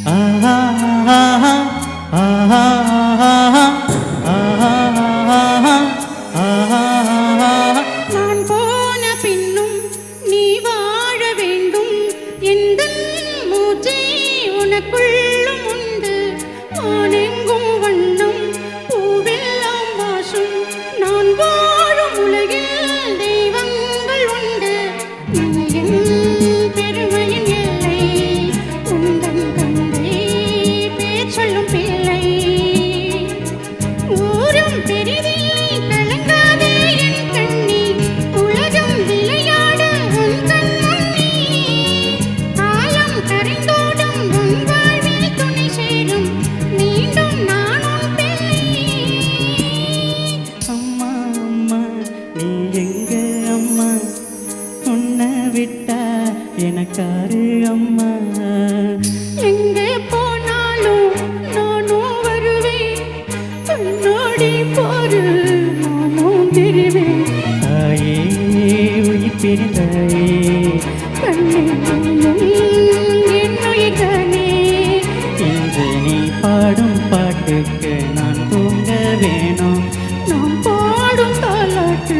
ஆஹா ஆஹா ஆஹா ஆஹா ஆஹா. நான் போன பின்னும் நீ வாழ வேண்டும். எந்த மூச்சை உனக்குள்ளும் உண்டு. ஆனெங்கும் வண்ணம் பூவெல்லாம் வாசம். நான் வாழும் உலகில் தெய்வங்கள் உண்டு. நீ என் பெருமையின் எல்லை. உந்தன் தந்தை பேர் சொல்லும் பிள்ளை. ஊரும் பெரிதில்லை கலங்காதே என் கண்ணி. உலகம் விளையாட உன் கண் முன்னே. காலம் கரைந்தோடும் உன் வாழ்வில் துணை சேரும். மீண்டும் நான் உன் பிள்ளை. அம்மா அம்மா நீ எங்க அம்மா, உன்னை விட்டா எனக்காரு அம்மா. எங்கே போனாலும் நானும் வருவேன். கண்ணாடி பாரு நானும் தெரிவேன். தாயே உயிர் பிரிந்தாயே, கண்ணிலும் என்னுயிர்தானே. இன்று நீ பாடும் பாட்டுக்கு நான் தூங்க வேணும். நாம் பாடும் தாலாட்டு